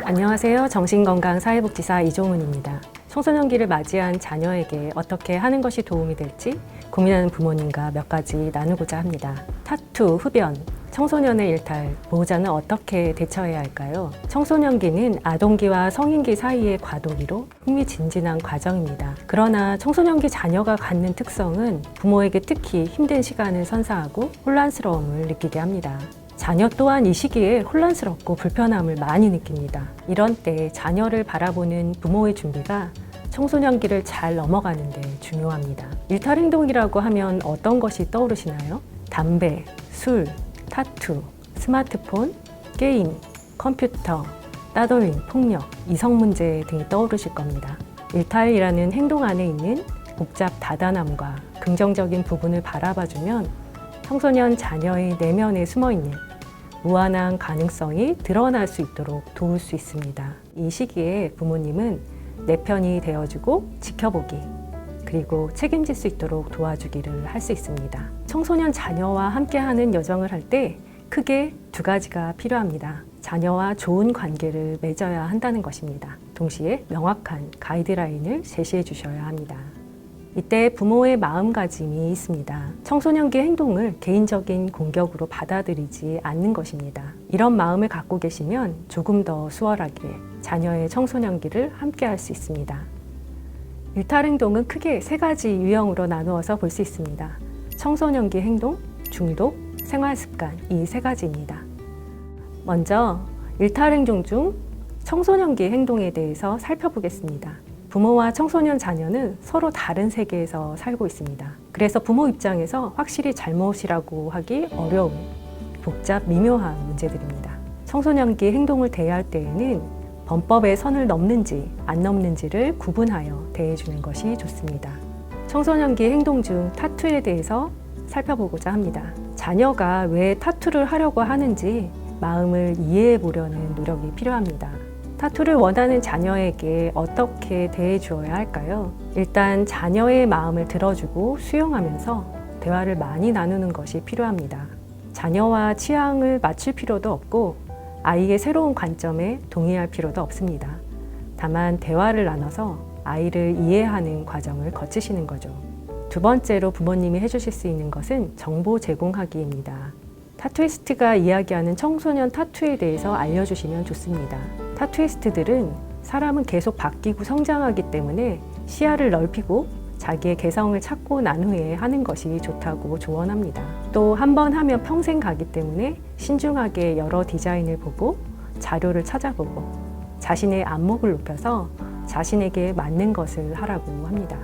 안녕하세요. 정신건강사회복지사 이종훈입니다. 청소년기를 맞이한 자녀에게 어떻게 하는 것이 도움이 될지 고민하는 부모님과 몇 가지 나누고자 합니다. 타투, 흡연, 청소년의 일탈, 보호자는 어떻게 대처해야 할까요? 청소년기는 아동기와 성인기 사이의 과도기로 흥미진진한 과정입니다. 그러나 청소년기 자녀가 갖는 특성은 부모에게 특히 힘든 시간을 선사하고 혼란스러움을 느끼게 합니다. 자녀 또한 이 시기에 혼란스럽고 불편함을 많이 느낍니다. 이런 때 자녀를 바라보는 부모의 준비가 청소년기를 잘 넘어가는 데 중요합니다. 일탈 행동이라고 하면 어떤 것이 떠오르시나요? 담배, 술, 타투, 스마트폰, 게임, 컴퓨터, 따돌림, 폭력, 이성 문제 등이 떠오르실 겁니다. 일탈이라는 행동 안에 있는 복잡 다단함과 긍정적인 부분을 바라봐주면 청소년 자녀의 내면에 숨어있는 무한한 가능성이 드러날 수 있도록 도울 수 있습니다. 이 시기에 부모님은 내 편이 되어주고 지켜보기, 그리고 책임질 수 있도록 도와주기를 할 수 있습니다. 청소년 자녀와 함께하는 여정을 할 때 크게 두 가지가 필요합니다. 자녀와 좋은 관계를 맺어야 한다는 것입니다. 동시에 명확한 가이드라인을 제시해 주셔야 합니다. 이때 부모의 마음가짐이 있습니다. 청소년기 행동을 개인적인 공격으로 받아들이지 않는 것입니다. 이런 마음을 갖고 계시면 조금 더 수월하게 자녀의 청소년기를 함께 할 수 있습니다. 일탈 행동은 크게 세 가지 유형으로 나누어서 볼 수 있습니다. 청소년기 행동, 중독, 생활습관, 이 세 가지입니다. 먼저 일탈 행동 중 청소년기 행동에 대해서 살펴보겠습니다. 부모와 청소년 자녀는 서로 다른 세계에서 살고 있습니다. 그래서 부모 입장에서 확실히 잘못이라고 하기 어려운 복잡 미묘한 문제들입니다. 청소년기 행동을 대할 때에는 범법의 선을 넘는지 안 넘는지를 구분하여 대해주는 것이 좋습니다. 청소년기 행동 중 타투에 대해서 살펴보고자 합니다. 자녀가 왜 타투를 하려고 하는지 마음을 이해해 보려는 노력이 필요합니다. 타투를 원하는 자녀에게 어떻게 대해 주어야 할까요? 일단 자녀의 마음을 들어주고 수용하면서 대화를 많이 나누는 것이 필요합니다. 자녀와 취향을 맞출 필요도 없고 아이의 새로운 관점에 동의할 필요도 없습니다. 다만 대화를 나눠서 아이를 이해하는 과정을 거치시는 거죠. 두 번째로 부모님이 해주실 수 있는 것은 정보 제공하기입니다. 타투이스트가 이야기하는 청소년 타투에 대해서 알려주시면 좋습니다. 타투이스트들은 사람은 계속 바뀌고 성장하기 때문에 시야를 넓히고 자기의 개성을 찾고 난 후에 하는 것이 좋다고 조언합니다. 또 한 번 하면 평생 가기 때문에 신중하게 여러 디자인을 보고 자료를 찾아보고 자신의 안목을 높여서 자신에게 맞는 것을 하라고 합니다.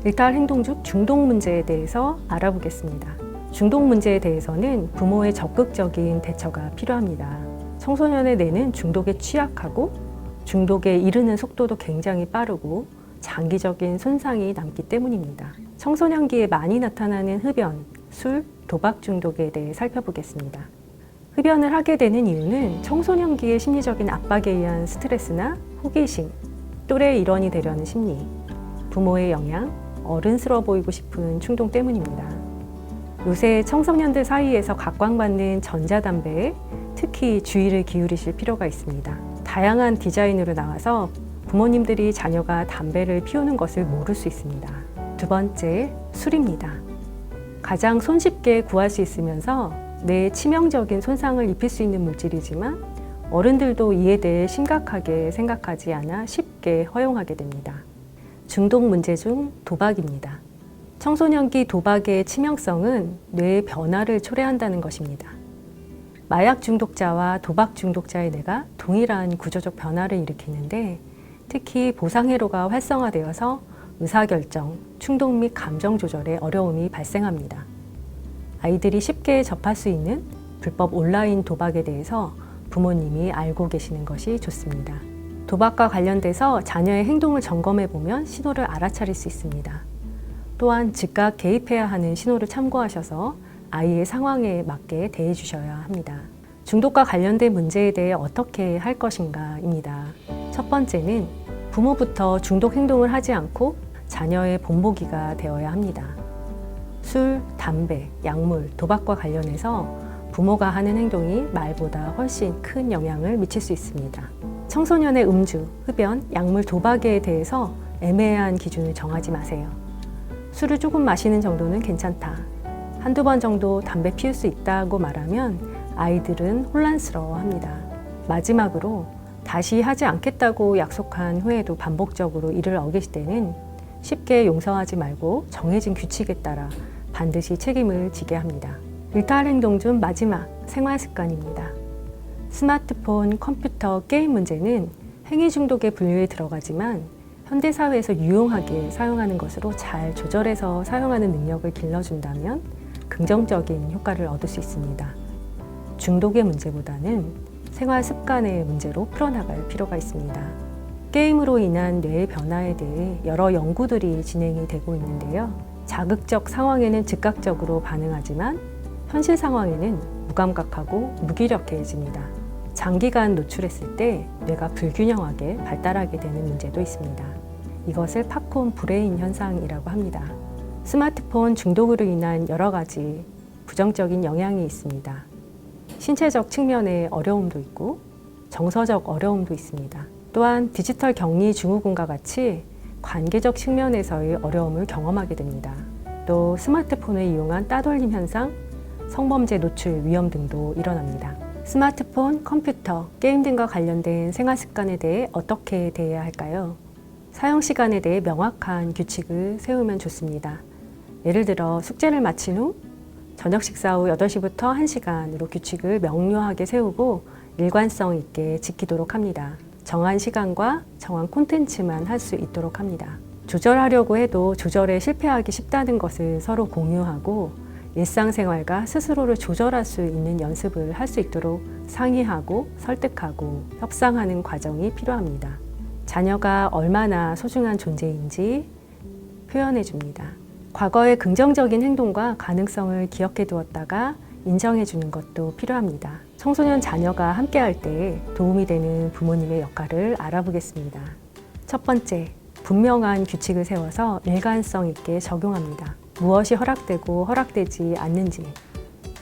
일탈 행동 중 중독 문제에 대해서 알아보겠습니다. 중독 문제에 대해서는 부모의 적극적인 대처가 필요합니다. 청소년의 뇌는 중독에 취약하고 중독에 이르는 속도도 굉장히 빠르고 장기적인 손상이 남기 때문입니다. 청소년기에 많이 나타나는 흡연, 술, 도박 중독에 대해 살펴보겠습니다. 흡연을 하게 되는 이유는 청소년기의 심리적인 압박에 의한 스트레스나 호기심, 또래 일원이 되려는 심리, 부모의 영향, 어른스러워 보이고 싶은 충동 때문입니다. 요새 청소년들 사이에서 각광받는 전자담배에 특히 주의를 기울이실 필요가 있습니다. 다양한 디자인으로 나와서 부모님들이 자녀가 담배를 피우는 것을 모를 수 있습니다. 두 번째, 술입니다. 가장 손쉽게 구할 수 있으면서 뇌에 치명적인 손상을 입힐 수 있는 물질이지만 어른들도 이에 대해 심각하게 생각하지 않아 쉽게 허용하게 됩니다. 중독 문제 중 도박입니다. 청소년기 도박의 치명성은 뇌의 변화를 초래한다는 것입니다. 마약 중독자와 도박 중독자의 뇌가 동일한 구조적 변화를 일으키는데 특히 보상회로가 활성화되어서 의사결정, 충동 및 감정 조절에 어려움이 발생합니다. 아이들이 쉽게 접할 수 있는 불법 온라인 도박에 대해서 부모님이 알고 계시는 것이 좋습니다. 도박과 관련돼서 자녀의 행동을 점검해 보면 신호를 알아차릴 수 있습니다. 또한 즉각 개입해야 하는 신호를 참고하셔서 아이의 상황에 맞게 대해 주셔야 합니다. 중독과 관련된 문제에 대해 어떻게 할 것인가입니다. 첫 번째는 부모부터 중독 행동을 하지 않고 자녀의 본보기가 되어야 합니다. 술, 담배, 약물, 도박과 관련해서 부모가 하는 행동이 말보다 훨씬 큰 영향을 미칠 수 있습니다. 청소년의 음주, 흡연, 약물 도박에 대해서 애매한 기준을 정하지 마세요. 술을 조금 마시는 정도는 괜찮다. 한두 번 정도 담배 피울 수 있다고 말하면 아이들은 혼란스러워합니다. 마지막으로 다시 하지 않겠다고 약속한 후에도 반복적으로 이를 어길 때는 쉽게 용서하지 말고 정해진 규칙에 따라 반드시 책임을 지게 합니다. 일탈 행동 중 마지막 생활 습관입니다. 스마트폰, 컴퓨터, 게임 문제는 행위 중독의 분류에 들어가지만 현대사회에서 유용하게 사용하는 것으로 잘 조절해서 사용하는 능력을 길러준다면 긍정적인 효과를 얻을 수 있습니다. 중독의 문제보다는 생활 습관의 문제로 풀어나갈 필요가 있습니다. 게임으로 인한 뇌의 변화에 대해 여러 연구들이 진행이 되고 있는데요. 자극적 상황에는 즉각적으로 반응하지만 현실 상황에는 무감각하고 무기력해집니다. 장기간 노출했을 때 뇌가 불균형하게 발달하게 되는 문제도 있습니다. 이것을 팝콘 브레인 현상이라고 합니다. 스마트폰 중독으로 인한 여러 가지 부정적인 영향이 있습니다. 신체적 측면의 어려움도 있고 정서적 어려움도 있습니다. 또한 디지털 격리 증후군과 같이 관계적 측면에서의 어려움을 경험하게 됩니다. 또 스마트폰을 이용한 따돌림 현상, 성범죄 노출 위험 등도 일어납니다. 스마트폰, 컴퓨터, 게임 등과 관련된 생활 습관에 대해 어떻게 대해야 할까요? 사용 시간에 대해 명확한 규칙을 세우면 좋습니다. 예를 들어 숙제를 마친 후 저녁 식사 후 8시부터 1시간으로 규칙을 명료하게 세우고 일관성 있게 지키도록 합니다. 정한 시간과 정한 콘텐츠만 할 수 있도록 합니다. 조절하려고 해도 조절에 실패하기 쉽다는 것을 서로 공유하고 일상생활과 스스로를 조절할 수 있는 연습을 할 수 있도록 상의하고 설득하고 협상하는 과정이 필요합니다. 자녀가 얼마나 소중한 존재인지 표현해 줍니다. 과거의 긍정적인 행동과 가능성을 기억해 두었다가 인정해 주는 것도 필요합니다. 청소년 자녀가 함께할 때 도움이 되는 부모님의 역할을 알아보겠습니다. 첫 번째, 분명한 규칙을 세워서 일관성 있게 적용합니다. 무엇이 허락되고 허락되지 않는지,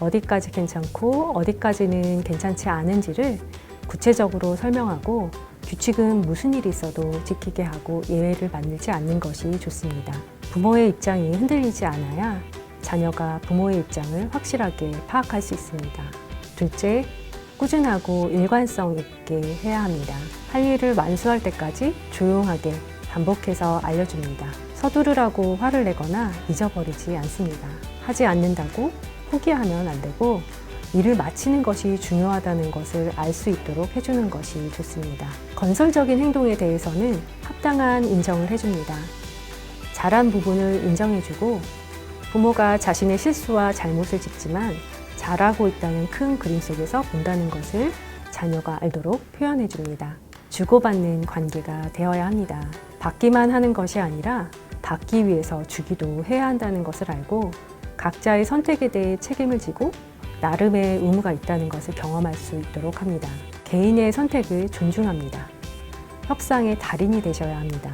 어디까지 괜찮고 어디까지는 괜찮지 않은지를 구체적으로 설명하고 규칙은 무슨 일이 있어도 지키게 하고 예외를 만들지 않는 것이 좋습니다. 부모의 입장이 흔들리지 않아야 자녀가 부모의 입장을 확실하게 파악할 수 있습니다. 둘째, 꾸준하고 일관성 있게 해야 합니다. 할 일을 완수할 때까지 조용하게 반복해서 알려줍니다. 서두르라고 화를 내거나 잊어버리지 않습니다. 하지 않는다고 포기하면 안 되고 일을 마치는 것이 중요하다는 것을 알 수 있도록 해주는 것이 좋습니다. 건설적인 행동에 대해서는 합당한 인정을 해줍니다. 잘한 부분을 인정해주고 부모가 자신의 실수와 잘못을 짚지만 잘하고 있다는 큰 그림 속에서 본다는 것을 자녀가 알도록 표현해줍니다. 주고받는 관계가 되어야 합니다. 받기만 하는 것이 아니라 받기 위해서 주기도 해야 한다는 것을 알고 각자의 선택에 대해 책임을 지고 나름의 의무가 있다는 것을 경험할 수 있도록 합니다. 개인의 선택을 존중합니다. 협상의 달인이 되셔야 합니다.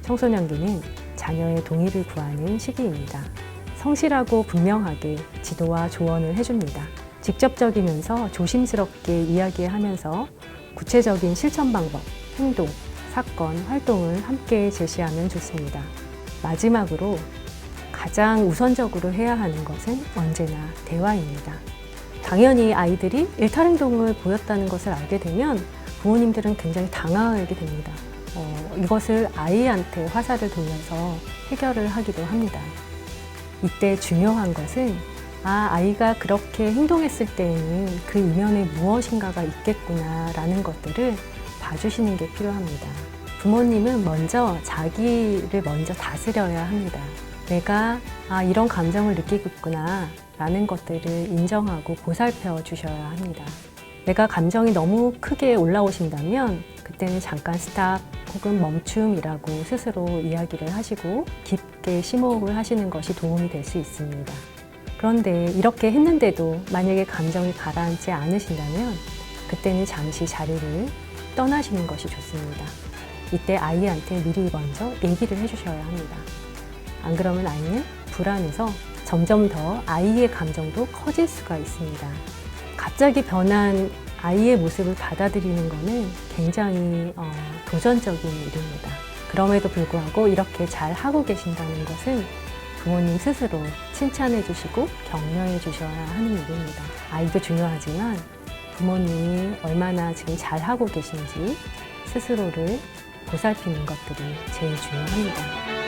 청소년기는 자녀의 동의를 구하는 시기입니다. 성실하고 분명하게 지도와 조언을 해줍니다. 직접적이면서 조심스럽게 이야기하면서 구체적인 실천 방법, 행동, 사건, 활동을 함께 제시하면 좋습니다. 마지막으로 가장 우선적으로 해야 하는 것은 언제나 대화입니다. 당연히 아이들이 일탈행동을 보였다는 것을 알게 되면 부모님들은 굉장히 당황하게 됩니다. 이것을 아이한테 화살을 돌려서 해결을 하기도 합니다. 이때 중요한 것은 아이가 그렇게 행동했을 때에는 그 이면에 무엇인가가 있겠구나 라는 것들을 봐주시는 게 필요합니다. 부모님은 먼저 자기를 먼저 다스려야 합니다. 내가 이런 감정을 느끼고 있구나 라는 것들을 인정하고 보살펴 주셔야 합니다. 내가 감정이 너무 크게 올라오신다면 그때는 잠깐 스탑 혹은 멈춤이라고 스스로 이야기를 하시고 깊게 심호흡을 하시는 것이 도움이 될 수 있습니다. 그런데 이렇게 했는데도 만약에 감정이 가라앉지 않으신다면 그때는 잠시 자리를 떠나시는 것이 좋습니다. 이때 아이한테 미리 먼저 얘기를 해주셔야 합니다. 안 그러면 아이는 불안해서 점점 더 아이의 감정도 커질 수가 있습니다. 갑자기 변한 아이의 모습을 받아들이는 것은 굉장히 도전적인 일입니다. 그럼에도 불구하고 이렇게 잘 하고 계신다는 것은 부모님 스스로 칭찬해 주시고 격려해 주셔야 하는 일입니다. 아이도 중요하지만 부모님이 얼마나 지금 잘 하고 계신지 스스로를 보살피는 것들이 제일 중요합니다.